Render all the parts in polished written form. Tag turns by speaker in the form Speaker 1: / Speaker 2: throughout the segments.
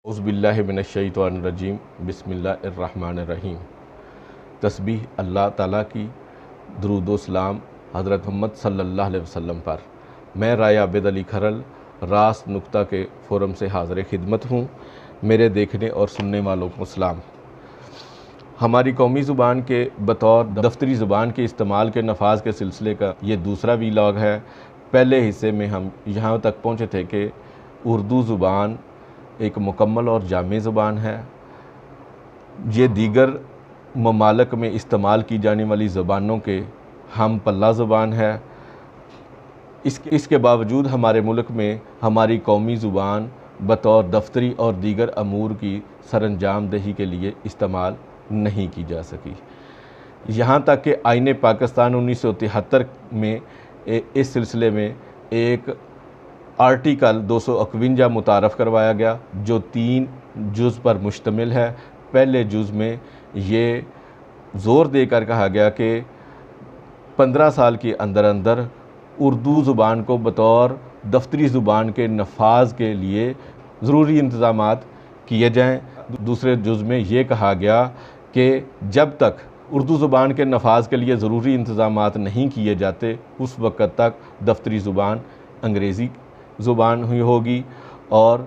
Speaker 1: اعوذ باللہ من الشیطان الرجیم بسم اللہ الرحمن الرحیم۔ تسبیح اللہ تعالیٰ کی، درود و سلام حضرت محمد صلی اللہ علیہ وسلم پر۔ میں رایا عابد علی کھرل راست نقطہ کے فورم سے حاضر خدمت ہوں۔ میرے دیکھنے اور سننے والوں کو سلام۔ ہماری قومی زبان کے بطور دفتری زبان کے استعمال کے نفاذ کے سلسلے کا یہ دوسرا ویلاگ ہے۔ پہلے حصے میں ہم یہاں تک پہنچے تھے کہ اردو زبان ایک مکمل اور جامع زبان ہے۔ یہ دیگر ممالک میں استعمال کی جانے والی زبانوں کے ہم پلہ زبان ہے۔ اس کے باوجود ہمارے ملک میں ہماری قومی زبان بطور دفتری اور دیگر امور کی سر انجام دہی کے لیے استعمال نہیں کی جا سکی، یہاں تک کہ آئین پاکستان 1973 میں اس سلسلے میں ایک آرٹیکل 251 متعارف کروایا گیا جو 3 جز پر مشتمل ہے۔ پہلے جز میں یہ زور دے کر کہا گیا کہ 15 سال کے اندر اردو زبان کو بطور دفتری زبان کے نفاذ کے لیے ضروری انتظامات کیے جائیں۔ دوسرے جز میں یہ کہا گیا کہ جب تک اردو زبان کے نفاذ کے لیے ضروری انتظامات نہیں کیے جاتے اس وقت تک دفتری زبان انگریزی زبان ہوئی ہوگی، اور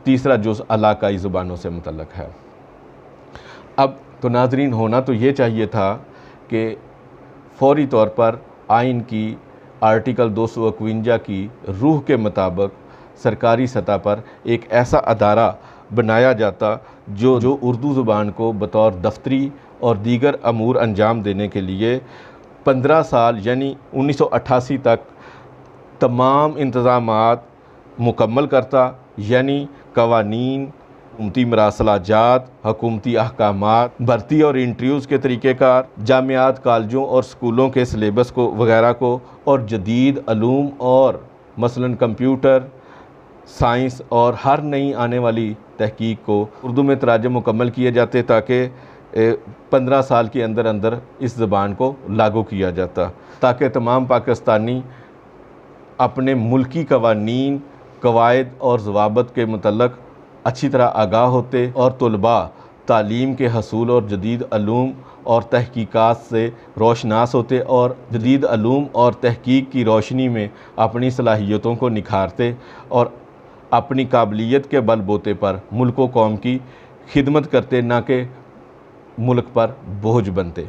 Speaker 1: تیسرا جز علاقائی زبانوں سے متعلق ہے۔ اب تو ناظرین، ہونا تو یہ چاہیے تھا کہ فوری طور پر آئین کی آرٹیکل 251 کی روح کے مطابق سرکاری سطح پر ایک ایسا ادارہ بنایا جاتا جو اردو زبان کو بطور دفتری اور دیگر امور انجام دینے کے لیے 15 سال یعنی 1988 تک تمام انتظامات مکمل کرتا، یعنی قوانین، حکومتی مراسلہ جات، حکومتی احکامات، بھرتی اور انٹرویوز کے طریقہ کار، جامعات، کالجوں اور سکولوں کے سلیبس کو وغیرہ کو، اور جدید علوم اور مثلاً کمپیوٹر سائنس اور ہر نئی آنے والی تحقیق کو اردو میں تراجم مکمل کیے جاتے تاکہ 15 سال کے اندر اس زبان کو لاگو کیا جاتا، تاکہ تمام پاکستانی اپنے ملکی قوانین، قواعد اور ضوابط کے متعلق اچھی طرح آگاہ ہوتے، اور طلباء تعلیم کے حصول اور جدید علوم اور تحقیقات سے روشناس ہوتے، اور جدید علوم اور تحقیق کی روشنی میں اپنی صلاحیتوں کو نکھارتے اور اپنی قابلیت کے بل بوتے پر ملک و قوم کی خدمت کرتے، نہ کہ ملک پر بوجھ بنتے۔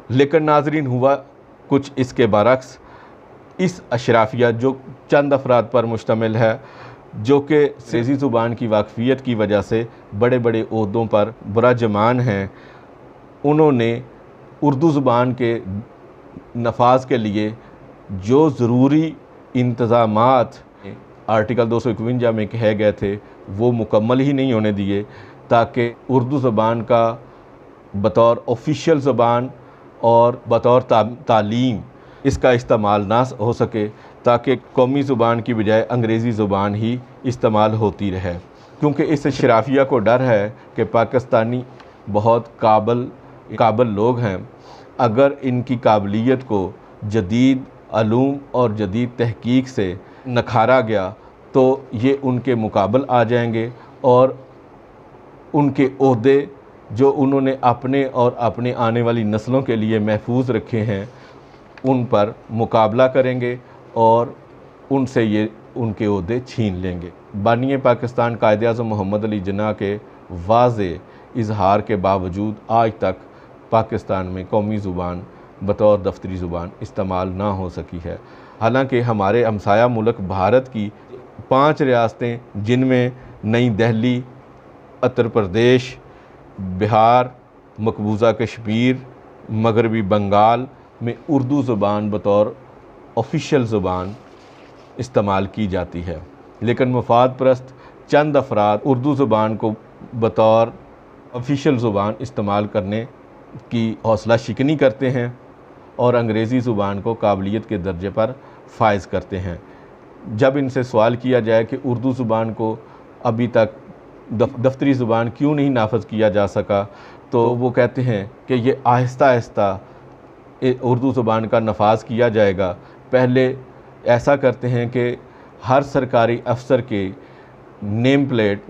Speaker 1: لیکن ناظرین، ہوا کچھ اس کے برعکس۔ اس اشرافیہ جو چند افراد پر مشتمل ہے، جو کہ انگریزی زبان کی واقفیت کی وجہ سے بڑے بڑے عہدوں پر براجمان ہیں، انہوں نے اردو زبان کے نفاذ کے لیے جو ضروری انتظامات آرٹیکل 251 میں کہے گئے تھے وہ مکمل ہی نہیں ہونے دیے، تاکہ اردو زبان کا بطور آفیشیل زبان اور بطور تعلیم اس کا استعمال نہ ہو سکے، تاکہ قومی زبان کی بجائے انگریزی زبان ہی استعمال ہوتی رہے، کیونکہ اس شرافیہ کو ڈر ہے کہ پاکستانی بہت قابل لوگ ہیں، اگر ان کی قابلیت کو جدید علوم اور جدید تحقیق سے نکھارا گیا تو یہ ان کے مقابل آ جائیں گے، اور ان کے عہدے جو انہوں نے اپنے اور اپنے آنے والی نسلوں کے لیے محفوظ رکھے ہیں ان پر مقابلہ کریں گے اور ان سے یہ ان کے عہدے چھین لیں گے۔ بانی پاکستان قائد اعظم محمد علی جناح کے واضح اظہار کے باوجود آج تک پاکستان میں قومی زبان بطور دفتری زبان استعمال نہ ہو سکی ہے، حالانکہ ہمارے ہمسایہ ملک بھارت کی 5 ریاستیں، جن میں نئی دہلی، اتر پردیش، بہار، مقبوضہ کشمیر، مغربی بنگال میں اردو زبان بطور آفیشیل زبان استعمال کی جاتی ہے، لیکن مفاد پرست چند افراد اردو زبان کو بطور آفیشیل زبان استعمال کرنے کی حوصلہ شکنی کرتے ہیں اور انگریزی زبان کو قابلیت کے درجے پر فائز کرتے ہیں۔ جب ان سے سوال کیا جائے کہ اردو زبان کو ابھی تک دفتری زبان کیوں نہیں نافذ کیا جا سکا، تو وہ کہتے ہیں کہ یہ آہستہ آہستہ اردو زبان کا نفاذ کیا جائے گا۔ پہلے ایسا کرتے ہیں کہ ہر سرکاری افسر کے نیم پلیٹ